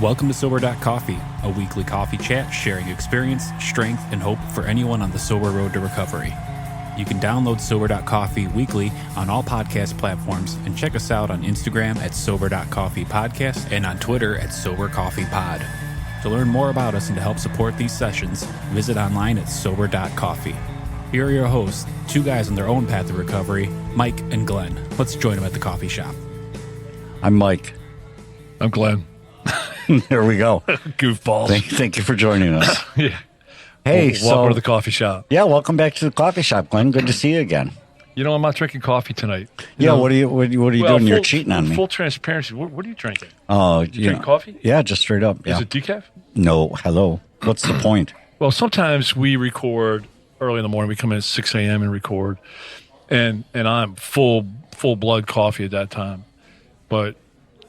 Welcome to Sober.Coffee, a weekly coffee chat sharing experience, strength, and hope for anyone on the sober road to recovery. You can download Sober.Coffee weekly on all podcast platforms and check us out on Instagram at Sober.Coffee Podcast and on Twitter at Sober.Coffee Pod. To learn more about us and to help support these sessions, visit online at Sober.Coffee. Here are your hosts, two guys on their own path to recovery, Mike and Glenn. Let's join them at the coffee shop. I'm Mike. I'm Glenn. There we go. Goofballs. Thank you for joining us. Yeah. Hey, welcome to the coffee shop. Yeah, welcome back to the coffee shop, Glenn. Good to see you again. You know, I'm not drinking coffee tonight. What are you doing? You're cheating on me. Full transparency. What are you drinking? Oh, you drink coffee? Yeah, just straight up. Yeah. Is it decaf? No. Hello. What's the point? Well, sometimes we record early in the morning. We come in at 6 a.m. and record, and I'm full blood coffee at that time. But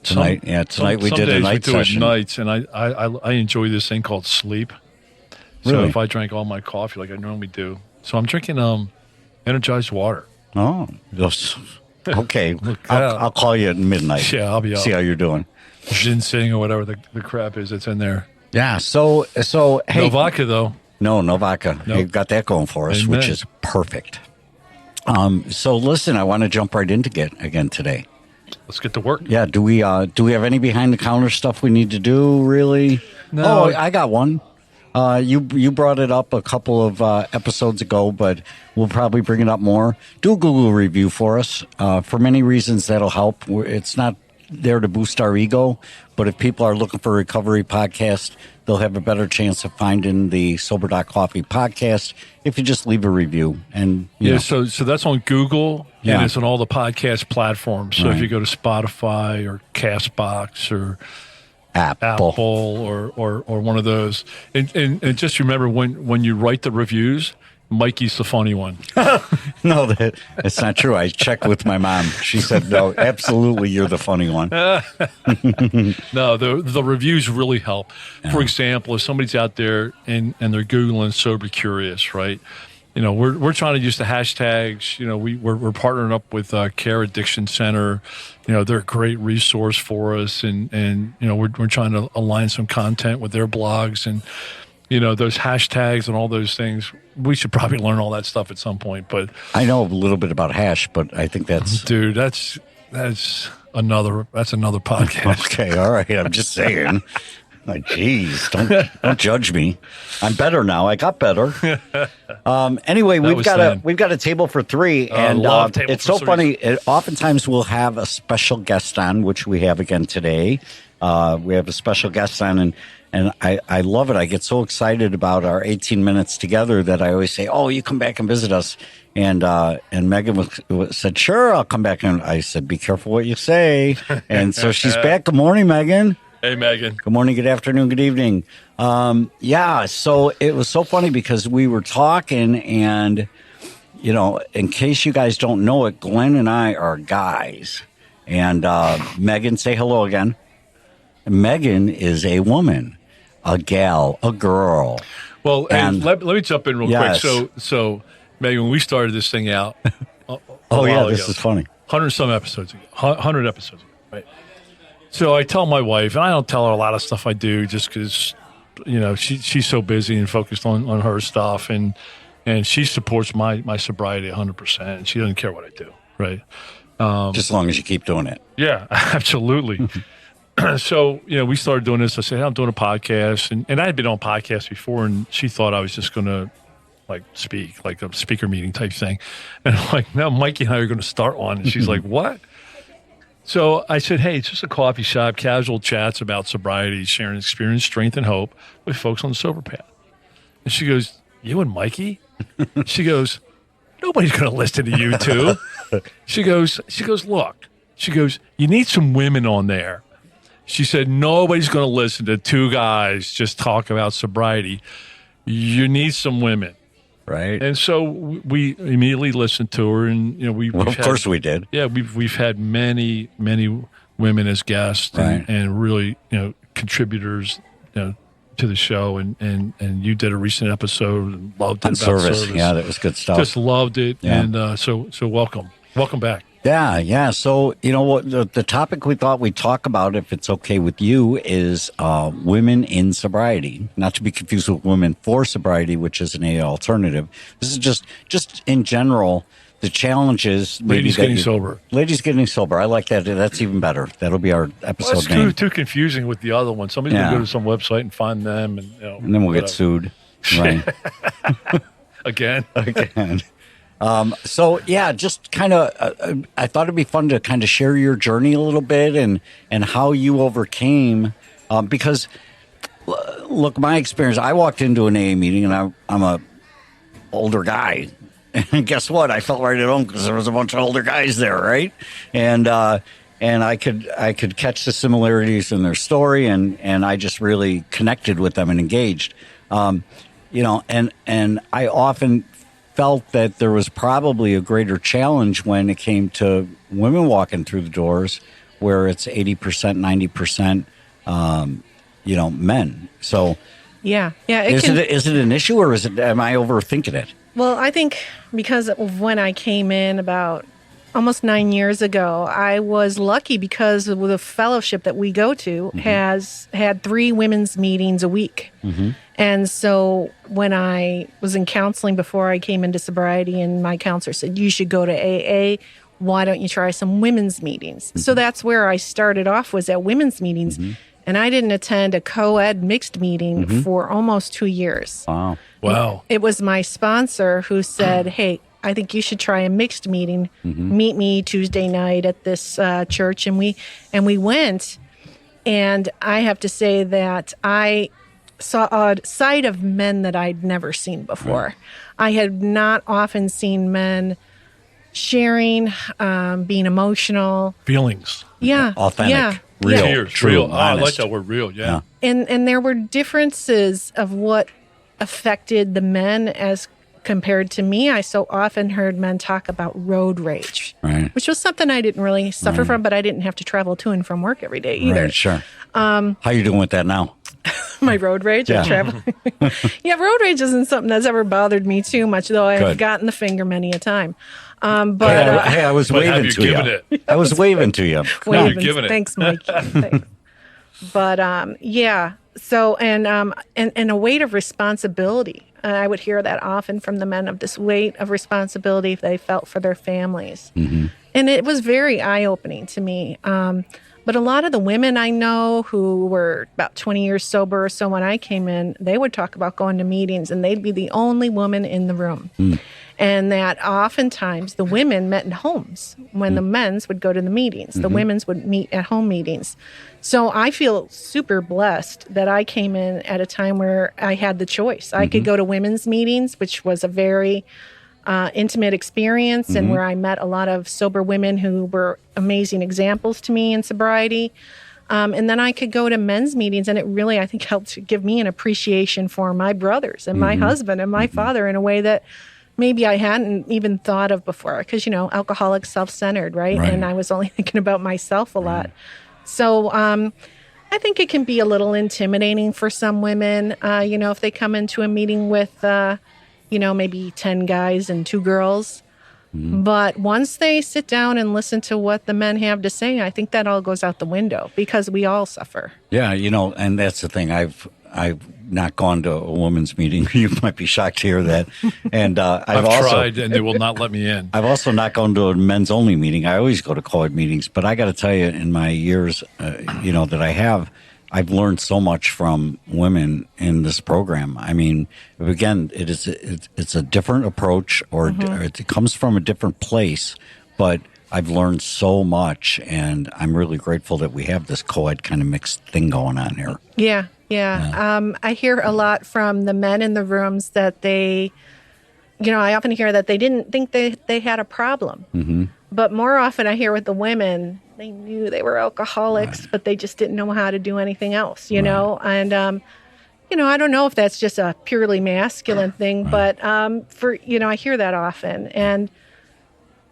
tonight we did a night session. We do it nights, and I enjoy this thing called sleep. So Really? if I drank all my coffee like I normally do, so I'm drinking energized water. Oh, okay. I'll call you at midnight. Yeah, I'll be out. See how you're doing. Ginseng or whatever the crap is that's in there. Yeah. So hey, No vodka though. No vodka. Nope. You've got that going for us, Amen. which is perfect. So listen, I want to jump right into it again today. Let's get to work. Yeah. Do we have any behind the counter stuff we need to do? Really? No. Oh, I got one. You brought it up a couple of episodes ago, but we'll probably bring it up more. Do a Google review for us. For many reasons, that'll help. It's not there to boost our ego, but if people are looking for a recovery podcast, they'll have a better chance of finding the Sober.Coffee podcast if you just leave a review. And you know. So that's on Google, and it's on all the podcast platforms. So Right. if you go to Spotify or Castbox or Apple. or one of those, and just remember when you write the reviews, Mikey's the funny one. No, that's not true. I checked with my mom. She said, no, absolutely, you're the funny one. No, the reviews really help. Yeah. For example, if somebody's out there and they're Googling Sober Curious, right? You know, we're trying to use the hashtags. You know, we're partnering up with Care Addiction Center. You know, they're a great resource for us, and you know, we're trying to align some content with their blogs and, you know, those hashtags and all those things. We should probably learn all that stuff at some point. But I know a little bit about hash, but I think that's another podcast. Okay, all right. I'm just saying. Like, geez, don't judge me. I'm better now. I got better. Anyway, we've got a table for three, and it's so funny. Oftentimes we'll have a special guest on, which we have again today. We have a special guest on, and I love it. I get so excited about our 18 minutes together that I always say, "Oh, you come back and visit us." And Megan said, "Sure, I'll come back." And I said, "Be careful what you say." And so she's back. Good morning, Megan. Hey, Megan. Good morning, good afternoon, good evening. So it was so funny because we were talking, and, you know, in case you guys don't know it, Glenn and I are guys. And Megan, say hello again. Megan is a woman, a gal, a girl. Well, and let me jump in real yes. quick. So, Megan, when we started this thing out, this is funny. 100 episodes ago, right? So I tell my wife, and I don't tell her a lot of stuff I do just because, you know, she's so busy and focused on her stuff, and she supports my sobriety 100%, and she doesn't care what I do, right? Just as long as you keep doing it. Yeah, absolutely. So, you know, we started doing this. I said, hey, I'm doing a podcast, and I had been on podcasts before, and she thought I was just going to, like, speak, like a speaker meeting type thing. And I'm like, no, Mikey and I are going to start one. And she's like, what? So I said, hey, it's just a coffee shop, casual chats about sobriety, sharing experience, strength, and hope with folks on the sober path. And she goes, you and Mikey? She goes, nobody's going to listen to you two. She goes, look, you need some women on there. She said, nobody's going to listen to two guys just talk about sobriety. You need some women. Right. And so we immediately listened to her, and, you know, of course we did. Yeah, we've had many women as guests, right. and really, you know, contributors, you know, to the show, and you did a recent episode and loved it on about service. Yeah, that was good stuff. Just loved it, yeah. and so welcome back. Yeah. So, what the topic we thought we'd talk about, if it's okay with you, is women in sobriety. Not to be confused with women for sobriety, which is an AA alternative. This is just in general, the challenges. Ladies getting sober. Ladies getting sober. I like that. That's even better. That'll be our episode name. It's too confusing with the other one. Somebody's going to go to some website and find them. And then we'll get sued. Right. Again. So just kind of, I thought it'd be fun to kind of share your journey a little bit and how you overcame, because look, my experience, I walked into an AA meeting and I'm a older guy, and guess what? I felt right at home because there was a bunch of older guys there. Right. And I could catch the similarities in their story and I just really connected with them and engaged, and I often felt that there was probably a greater challenge when it came to women walking through the doors, where it's 80%, 90%, men. So, Is it an issue, or am I overthinking it? Well, I think because of when I came in about almost 9 years ago, I was lucky because the fellowship that we go to has had 3 women's meetings a week. Mm-hmm. And so when I was in counseling before I came into sobriety, and my counselor said, you should go to AA, why don't you try some women's meetings? Mm-hmm. So that's where I started off, was at women's meetings. Mm-hmm. And I didn't attend a co-ed mixed meeting for almost 2 years. Wow. It was my sponsor who said, hey, I think you should try a mixed meeting. Mm-hmm. Meet me Tuesday night at this church. And we went. And I have to say that I saw a side of men that I'd never seen before. Right. I had not often seen men sharing, being emotional. Feelings. Yeah. Authentic. Yeah. Real. Tears. True. Real. I like that word, real. Yeah. And there were differences of what affected the men as compared to me. I so often heard men talk about road rage, which was something I didn't really suffer from, but I didn't have to travel to and from work every day either. Right, sure. How you doing with that now? My road rage and traveling. Road rage isn't something that's ever bothered me too much, though I have gotten the finger many a time. Hey, I was waving to you. I was waving to you. No, you're giving it. Thanks, Mike. Thanks. But so and a weight of responsibility. I would hear that often from the men, of this weight of responsibility they felt for their families. Mm-hmm. And it was very eye-opening to me. But a lot of the women I know who were about 20 years sober or so when I came in, they would talk about going to meetings and they'd be the only woman in the room. Mm. And that oftentimes the women met in homes when the men's would go to the meetings. The women's would meet at home meetings. So I feel super blessed that I came in at a time where I had the choice. I could go to women's meetings, which was a very intimate experience, and where I met a lot of sober women who were amazing examples to me in sobriety. And then I could go to men's meetings, and it really, I think, helped to give me an appreciation for my brothers and my husband and my father in a way that maybe I hadn't even thought of before. Because, alcoholics, self-centered, right? And I was only thinking about myself a lot. So I think it can be a little intimidating for some women, if they come into a meeting with maybe 10 guys and 2 girls. But once they sit down and listen to what the men have to say, I think that all goes out the window because we all suffer. Yeah, and that's the thing. I've not gone to a women's meeting. You might be shocked to hear that. And I've also tried, and they will not let me in. I've also not gone to a men's only meeting. I always go to co-ed meetings, but I got to tell you, in my years, that I have, I've learned so much from women in this program. I mean, again, it's a different approach, or it comes from a different place, but I've learned so much, and I'm really grateful that we have this co-ed kind of mixed thing going on here. Yeah. I hear a lot from the men in the rooms that they, I often hear that they didn't think they had a problem. Mm-hmm. But more often I hear with the women, they knew they were alcoholics, but they just didn't know how to do anything else, know? And, I don't know if that's just a purely masculine thing, but I hear that often. And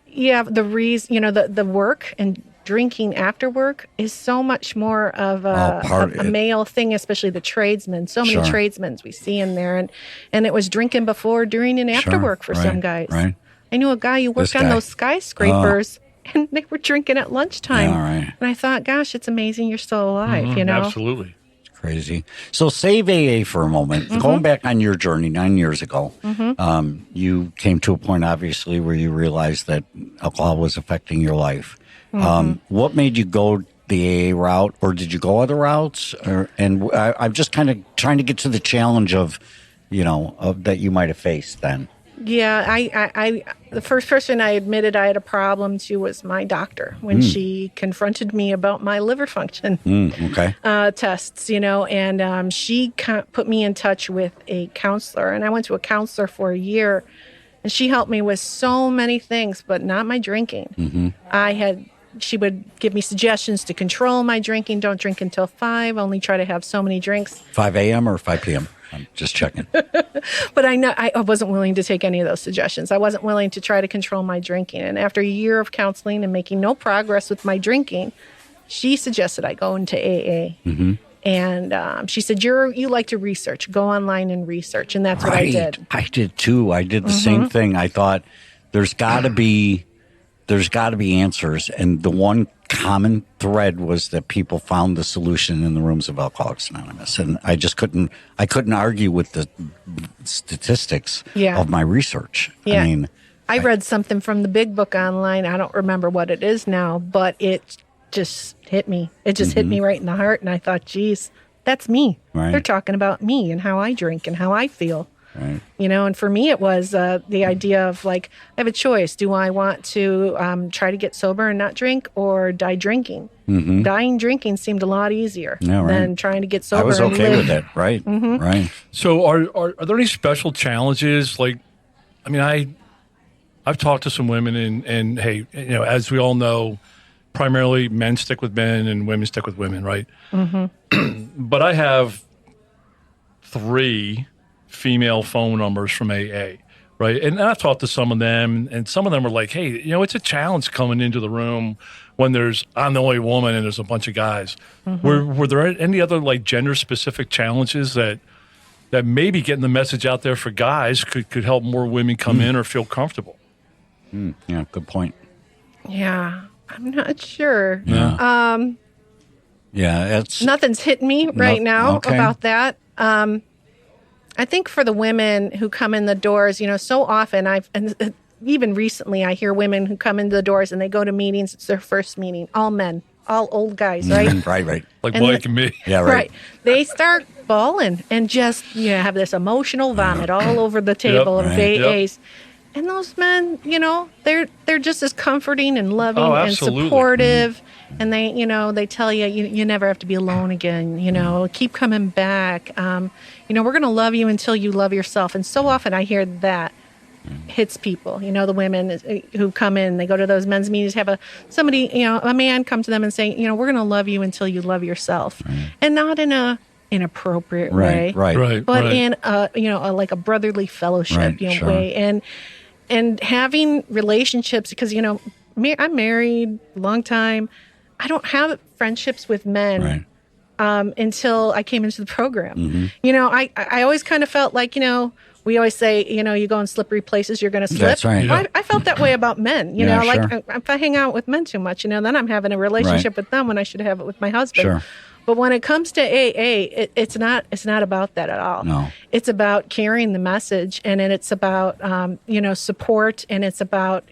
the reason, the work and drinking after work is so much more of a male thing, especially the tradesmen. So many tradesmen we see in there. And it was drinking before, during, and after work for some guys. Right. I knew a guy who worked on those skyscrapers, and they were drinking at lunchtime. All right. And I thought, gosh, it's amazing you're still alive, you know? Absolutely. It's crazy. So save AA for a moment. Going back on your journey 9 years ago, you came to a point, obviously, where you realized that alcohol was affecting your life. What made you go the AA route, or did you go other routes? I'm just kind of trying to get to the challenge of that you might have faced then. Yeah, I the first person I admitted I had a problem to was my doctor when she confronted me about my liver function tests, and she put me in touch with a counselor, and I went to a counselor for a year, and she helped me with so many things, but not my drinking. She would give me suggestions to control my drinking. Don't drink until 5. Only try to have so many drinks. 5 a.m. or 5 p.m.? I'm just checking. But I wasn't willing to take any of those suggestions. I wasn't willing to try to control my drinking. And after a year of counseling and making no progress with my drinking, she suggested I go into AA. And she said, you like to research. Go online and research. And that's what I did. I did too. I did the same thing. I thought there's got to be answers. And the one common thread was that people found the solution in the rooms of Alcoholics Anonymous. And I just couldn't argue with the statistics of my research. Yeah. I mean, I read something from the big book online. I don't remember what it is now, but it just hit me. It just hit me right in the heart. And I thought, geez, that's me. Right. They're talking about me and how I drink and how I feel. Right. And for me, it was the idea of like, I have a choice. Do I want to try to get sober and not drink, or die drinking? Dying drinking seemed a lot easier than trying to get sober. I was okay and live. with it. Right. Right. So are there any special challenges? Like, I mean, I've talked to some women and hey, as we all know, primarily men stick with men and women stick with women, right? But I have 3 female phone numbers from AA, right? And I've talked to some of them, and some of them are like, hey, it's a challenge coming into the room when I'm the only woman and there's a bunch of guys. Were there any other like gender specific challenges that maybe getting the message out there for guys could help more women come in or feel comfortable? Yeah, good point. Yeah, I'm not sure. Yeah. Nothing's hitting me right now about that. I think for the women who come in the doors, so often and even recently I hear women who come into the doors and they go to meetings. It's their first meeting. All men, all old guys, right? Right. Like Blake and me. Yeah, right. They start bawling and just have this emotional vomit all over the table of AAs. And those men, they're just as comforting and loving and supportive. And they tell you, you never have to be alone again. Keep coming back. We're going to love you until you love yourself. And so often I hear that hits people. The women who come in, they go to those men's meetings, have a man come to them and say, we're going to love you until you love yourself, and not in a inappropriate way, but in like a brotherly fellowship way, and having relationships, because I'm married a long time. I don't have friendships with men until I came into the program. I always kind of felt like, we always say, you go in slippery places, you're going to slip. That's right. Yeah. I felt that way about men. If I hang out with men too much, then I'm having a relationship with them when I should have it with my husband. Sure. But when it comes to AA, it's not about that at all. No. It's about carrying the message, and it's about support, and it's about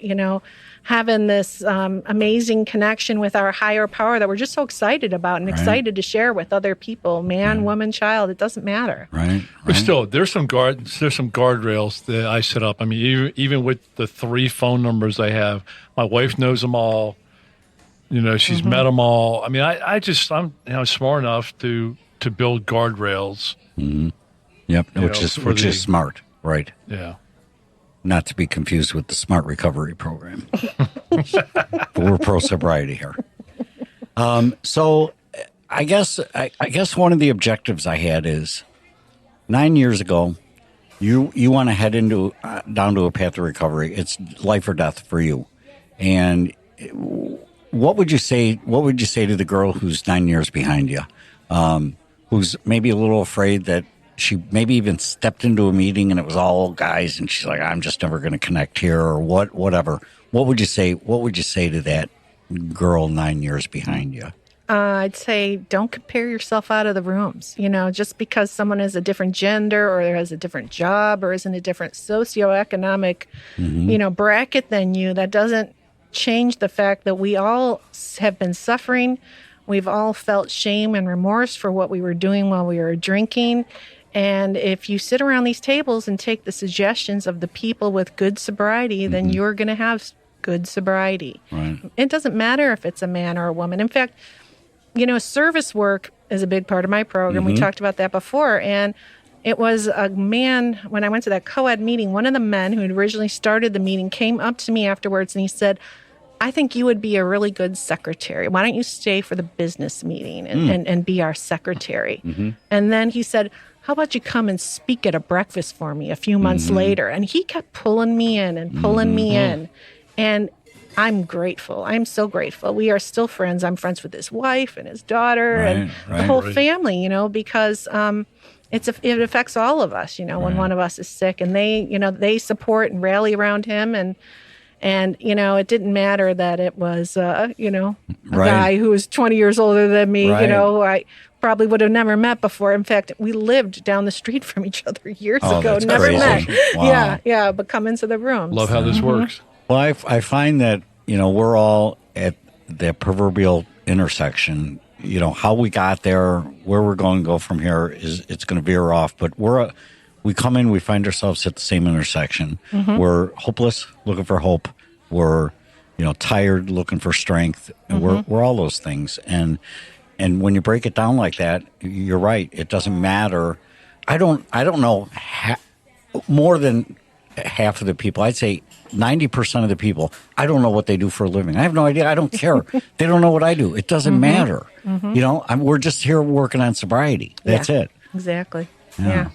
having this amazing connection with our higher power that we're just so excited about and excited to share with other people, man, woman, child. It doesn't matter. Right. But still, there's some guardrails that I set up. I mean, even with the 3 phone numbers I have, my wife knows them all. She's met them all. I mean, I'm smart enough to build guardrails. Yep, which is smart, right? Yeah. Not to be confused with the Smart Recovery Program. But we're pro sobriety here. So I guess one of the objectives I had is 9 years ago, you want to head down to a path of recovery. It's life or death for you. And what would you say to the girl who's 9 years behind you, who's maybe a little afraid that she maybe even stepped into a meeting and it was all guys, and she's like, I'm just never going to connect here, or whatever. What would you say? What would you say to that girl 9 years behind you? I'd say don't compare yourself out of the rooms. Just because someone is a different gender or has a different job or is in a different socioeconomic, bracket than you, that doesn't change the fact that we all have been suffering. We've all felt shame and remorse for what we were doing while we were drinking. And if you sit around these tables and take the suggestions of the people with good sobriety, then you're going to have good sobriety. Right. It doesn't matter if it's a man or a woman. In fact, service work is a big part of my program. We talked about that before. And it was a man, when I went to that co-ed meeting, one of the men who had originally started the meeting came up to me afterwards and he said, I think you would be a really good secretary. Why don't you stay for the business meeting and be our secretary? And then he said, how about you come and speak at a breakfast for me a few months later? And he kept pulling me in and pulling me in. And I'm grateful. I'm so grateful. We are still friends. I'm friends with his wife and his daughter and the whole family, because it affects all of us, when one of us is sick. And they support and rally around him. And it didn't matter that it was, a guy who was 20 years older than me, who I probably would have never met before. In fact, we lived down the street from each other years ago. Never met. Wow. Yeah, but come into the room. Love how this works. Well, I find that, we're all at the proverbial intersection. How we got there, where we're going to go from here it's going to veer off. But we come in, we find ourselves at the same intersection. We're hopeless, looking for hope. We're, tired, looking for strength. And we're all those things. And when you break it down like that, you're right. It doesn't matter. I don't know more than half of the people. I'd say 90% of the people, I don't know what they do for a living. I have no idea. I don't care. They don't know what I do. It doesn't matter. We're just here working on sobriety. That's it. Exactly. Yeah.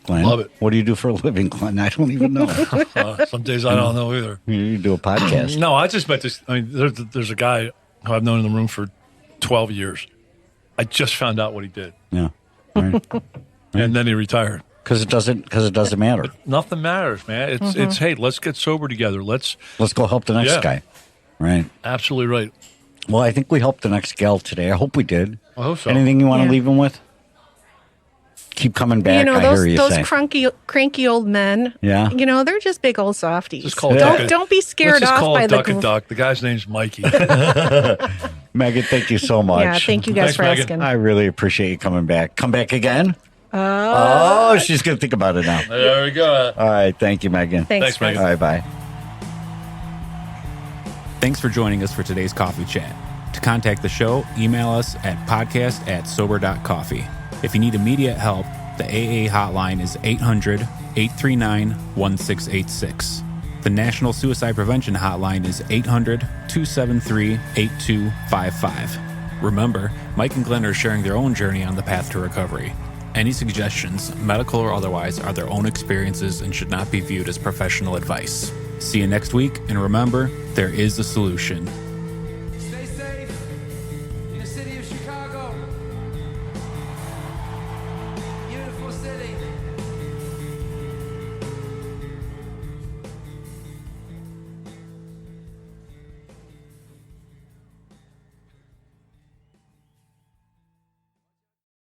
Glenn, love it. What do you do for a living, Glenn? I don't even know. Some days I don't know either. You do a podcast. No, I just met this. I mean, there's a guy who I've known in the room for 12 years. I just found out what he did. Yeah. Right. And then he retired. Because it doesn't matter. But nothing matters, man. It's hey, let's get sober together. Let's go help the next guy. Right. Absolutely right. Well, I think we helped the next gal today. I hope we did. I hope so. Anything you want to leave them with? Keep coming back. I hear you those say. cranky old men. Yeah. They're just big old softies. Just call don't be scared off by the Duck and Duck. The guy's name's Mikey. Megan, thank you so much. Yeah, thank you guys for Megan. asking. I really appreciate you coming back. Come back again? Oh, she's going to think about it now. There we go. All right. Thank you, Megan. Thanks, Megan. All right. Bye. Thanks for joining us for today's coffee chat. To contact the show, email us at podcast@Sober.Coffee. If you need immediate help, the AA hotline is 800-839-1686. The National Suicide Prevention Hotline is 800-273-8255. Remember, Mike and Glenn are sharing their own journey on the path to recovery. Any suggestions, medical or otherwise, are their own experiences and should not be viewed as professional advice. See you next week, and remember, there is a solution.